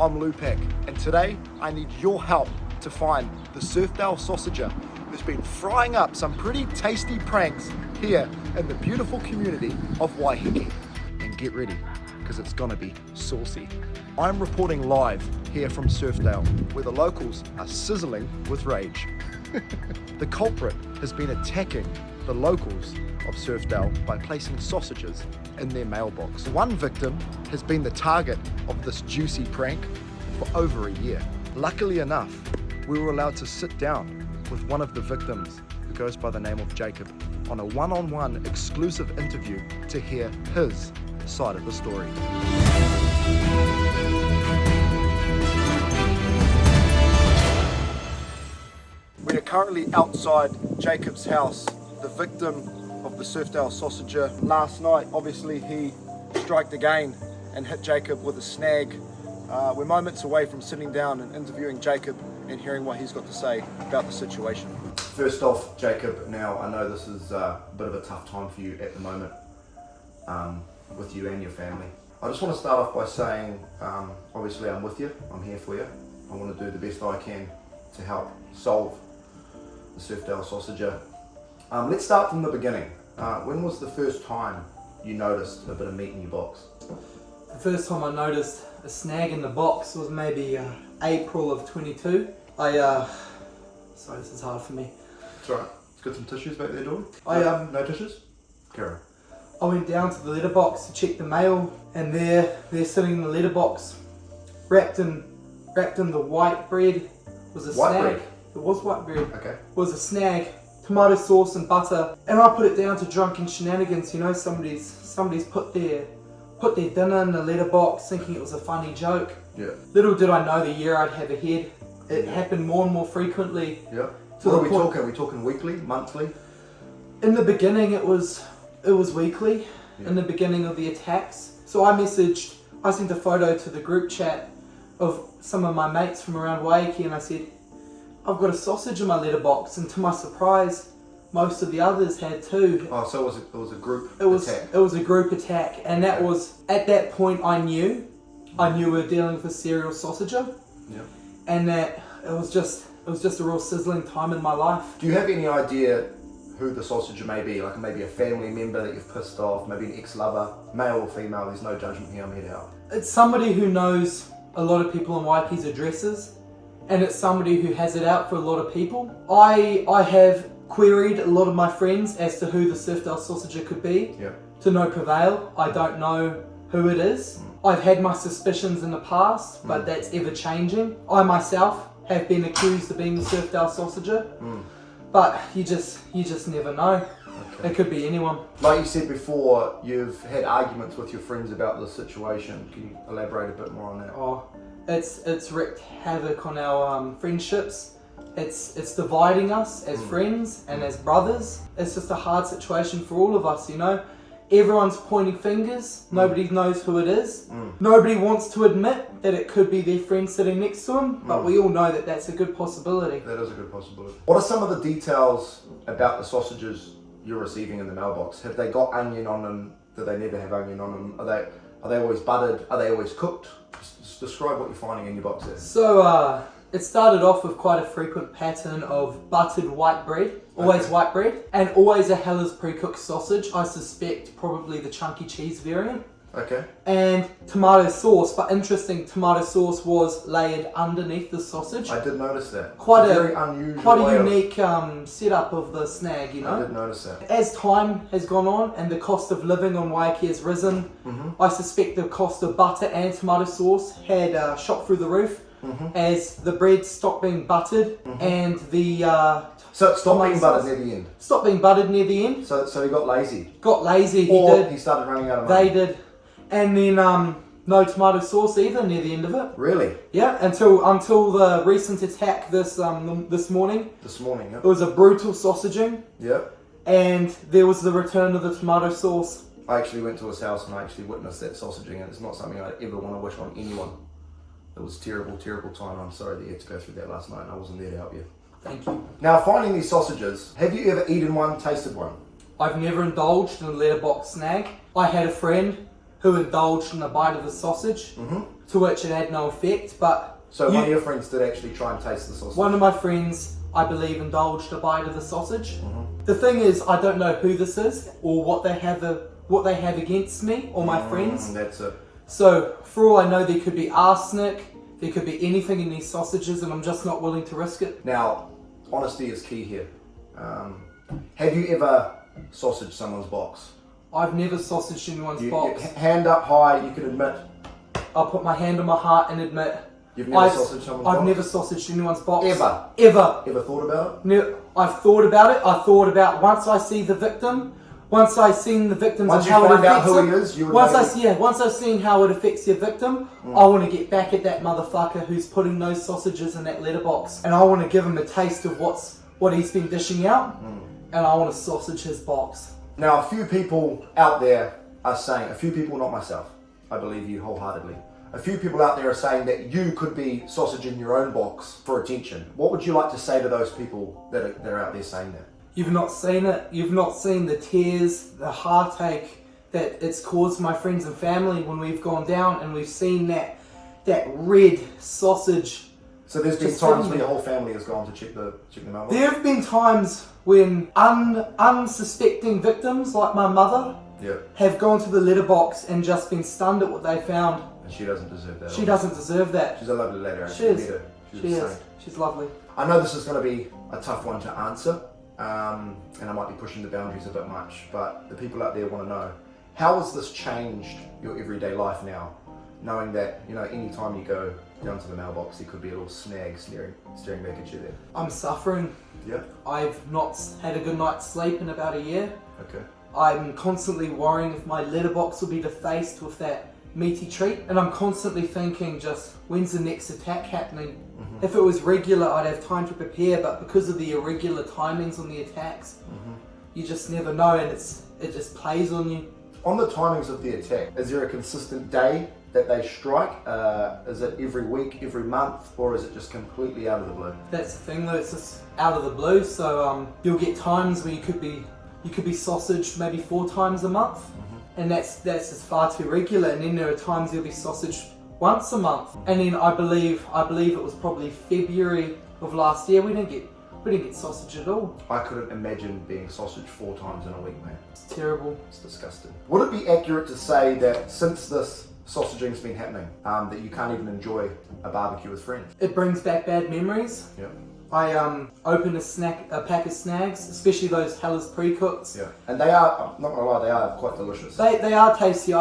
I'm Lupac, and today I need your help to find the Surfdale sausager who's been frying up some pretty tasty pranks here in the beautiful community of Waiheke. And get ready, because it's gonna be saucy. I'm reporting live here from Surfdale, where the locals are sizzling with rage. The culprit has been attacking the locals of Surfdale by placing sausages in their mailbox. One victim has been the target of this juicy prank for over a year. Luckily enough, we were allowed to sit down with one of the victims, who goes by the name of Jacob, on a one-on-one exclusive interview to hear his side of the story. We are currently outside Jacob's house, the victim of the Surfdale sausager. Last night, obviously, he striked again and hit Jacob with a snag. We're moments away from sitting down and interviewing Jacob and hearing what he's got to say about the situation. First off, Jacob, now I know this is a bit of a tough time for you at the moment, with you and your family. I just want to start off by saying, obviously I'm with you, I'm here for you. I want to do the best I can to help solve the Surfdale sausager. Let's start from the beginning. When was the first time you noticed a bit of meat in your box? The first time I noticed a snag in the box was maybe April of 22. Sorry, this is hard for me. It's alright. Got some tissues back there, Dawn? No tissues? Carol. I went down to the letterbox to check the mail, and there sitting in the letterbox, wrapped in the white bread, was a snag. Bread? It was white bread. Okay. Was a snag, tomato sauce and butter, and I put it down to drunken shenanigans. You know, somebody's put their dinner in the letterbox thinking it was a funny joke. Yeah. Little did I know the year I'd have ahead. It happened more and more frequently. Yeah. What are we talking? Are we talking weekly, monthly? In the beginning, it was weekly. Yeah. In the beginning of the attacks, so I sent a photo to the group chat of some of my mates from around Waiheke, and I said, I've got a sausage in my letterbox, and to my surprise, most of the others had too. Oh, so it was a group attack. It was a group attack, and that was, at that point I knew we were dealing with a serial sausager. Yeah. And that it was just a real sizzling time in my life. Do you have any idea who the sausager may be? Like maybe a family member that you've pissed off, maybe an ex-lover, male or female, there's no judgment here, I'm here to help. It's somebody who knows a lot of people in Waiheke's addresses, and it's somebody who has it out for a lot of people. I have queried a lot of my friends as to who the Surfdale sausager could be. Yeah. To no prevail. I don't know who it is. I've had my suspicions in the past, but that's ever changing. I myself have been accused of being the Surfdale sausager, but you just never know. Okay. It could be anyone. Like you said before, you've had arguments with your friends about this situation. Can you elaborate a bit more on that? Oh, it's wreaked havoc on our friendships. It's dividing us as friends and as brothers. It's just a hard situation for all of us, you know. Everyone's pointing fingers. Nobody knows who it is. Nobody wants to admit that it could be their friend sitting next to him, but we all know that that's a good possibility. That is a good possibility. What are some of the details about the sausages you're receiving in the mailbox? Have they got onion on them? Do they never have onion on them? Are they always buttered? Are they always cooked? Just describe what you're finding in your box there. So it started off with quite a frequent pattern of buttered white bread, always white bread, and always a Heller's pre-cooked sausage. I suspect probably the chunky cheese variant. Okay. And tomato sauce, but interesting, tomato sauce was layered underneath the sausage. I did notice that. Quite a very unusual, quite a unique setup of the snag, you know. I did notice that. As time has gone on and the cost of living on Waiheke has risen, I suspect the cost of butter and tomato sauce had shot through the roof as the bread stopped being buttered and the so it stopped being buttered near the end. Stopped being buttered near the end. So he got lazy. He did. He started running out of money. They did. And then no tomato sauce either near the end of it. Really? Yeah, until the recent attack this morning. This morning, yeah. It was a brutal sausaging. Yeah. And there was the return of the tomato sauce. I actually went to his house and I actually witnessed that sausaging, and it's not something I ever want to wish on anyone. It was a terrible, terrible time. I'm sorry that you had to go through that last night and I wasn't there to help you. Thank you. Now, finding these sausages, have you ever eaten one, tasted one? I've never indulged in a letterbox snag. I had a friend who indulged in a bite of the sausage. to which it had no effect. But So one of your friends did actually try and taste the sausage? one of my friends, I believe, indulged a bite of the sausage. Mm-hmm. The thing is, I don't know who this is or what they have against me or my friends. That's it. So for all I know, there could be arsenic, there could be anything in these sausages, and I'm just not willing to risk it. Now, honesty is key here. Have you ever sausaged someone's box? I've never sausaged anyone's box. Hand up high, you can admit. I'll put my hand on my heart and admit. You've never sausaged someone's box? I've never sausaged anyone's box. Ever? Ever. Ever thought about it? No, I've thought about it. I thought about once I see the victim, once I've seen the victims Once and you how it find out affects who him, he is, you would once maybe... I've seen how it affects your victim, I want to get back at that motherfucker who's putting those sausages in that letterbox, and I want to give him a taste of what he's been dishing out, and I want to sausage his box. Now, a few people out there are saying, a few people, not myself, I believe you wholeheartedly, a few people out there are saying that you could be sausaging your own box for attention. What would you like to say to those people that are out there saying that? You've not seen it. You've not seen the tears, the heartache that it's caused my friends and family when we've gone down and we've seen that red sausage. So there's been times when your whole family has gone to check the mailbox? There have been times when unsuspecting victims, like my mother, have gone to the letterbox and just been stunned at what they found. And she doesn't deserve that. She doesn't deserve that. She's a lovely lady. She is. She is. She's lovely. I know this is going to be a tough one to answer, and I might be pushing the boundaries a bit much, but the people out there want to know, how has this changed your everyday life now? Knowing that, you know, any time you go down to the mailbox, there could be a little snag staring back at you there. I'm suffering. Yeah. I've not had a good night's sleep in about a year. Okay. I'm constantly worrying if my letterbox will be defaced with that meaty treat, and I'm constantly thinking, just when's the next attack happening? If it was regular, I'd have time to prepare, but because of the irregular timings on the attacks, you just never know, and it just plays on you. On the timings of the attack, is there a consistent day that they strike? Is it every week, every month, or is it just completely out of the blue? That's the thing though, it's just out of the blue, so you'll get times where you could be sausaged maybe 4 times a month, and that's just far too regular, and then there are times you'll be sausaged once a month, and then I believe it was probably February of last year, we didn't get sausage at all. I couldn't imagine being sausaged 4 times in a week, man. It's terrible. It's disgusting. Would it be accurate to say that since this sausaging's been happening, that you can't even enjoy a barbecue with friends? It brings back bad memories. Yeah. I open a pack of snags, especially those Hellas pre-cooked. Yeah. And they are, I'm not gonna lie, they are quite delicious. They are tasty.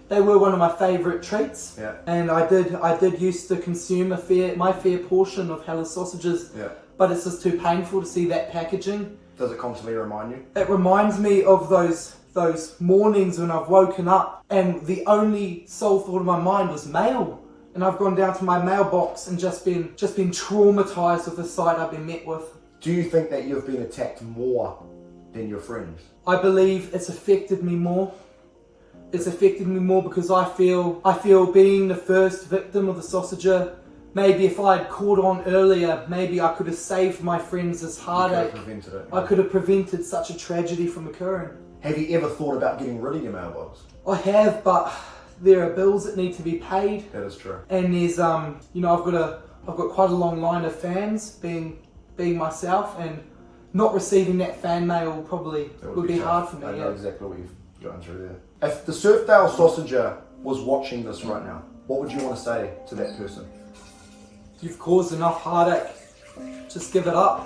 They were one of my favourite treats. Yeah. And I did used to consume my fair portion of Hellas sausages. Yeah. But it's just too painful to see that packaging. Does it constantly remind you? It reminds me of those mornings when I've woken up and the only sole thought of my mind was mail. And I've gone down to my mailbox and just been traumatised with the sight I've been met with. Do you think that you've been attacked more than your friends? I believe it's affected me more. It's affected me more because I feel being the first victim of the sausager, maybe if I had caught on earlier, maybe I could have saved my friends this heartache. You could have prevented it. I could have prevented such a tragedy from occurring. Have you ever thought about getting rid of your mailbox? I have, but there are bills that need to be paid. That is true. And there's I've got quite a long line of fans, being myself, and not receiving that fan mail probably would be hard for me. I know exactly what you've gone through there. If the Surfdale sausager was watching this right now, what would you want to say to that person? You've caused enough heartache. Just give it up.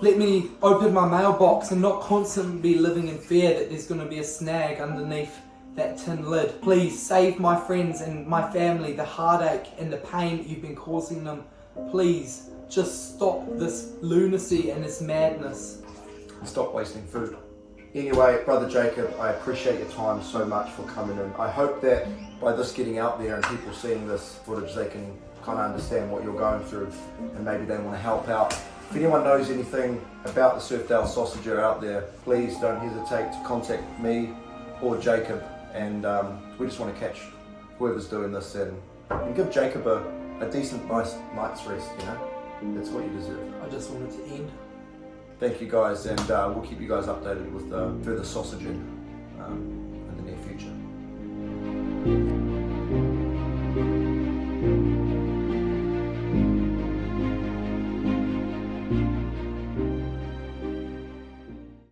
Let me open my mailbox and not constantly be living in fear that there's going to be a snag underneath that tin lid. Please save my friends and my family the heartache and the pain that you've been causing them. Please just stop this lunacy and this madness. Stop wasting food. Anyway, Brother Jacob, I appreciate your time so much for coming in. I hope that by this getting out there and people seeing this footage, they can kind of understand what you're going through and maybe they want to help out. If anyone knows anything about the Surfdale sausager out there, please don't hesitate to contact me or Jacob, and we just want to catch whoever's doing this and give Jacob a decent, nice night's rest, you know? That's what you deserve. I just want it to end. Thank you guys, and we'll keep you guys updated with further sausaging in the near future.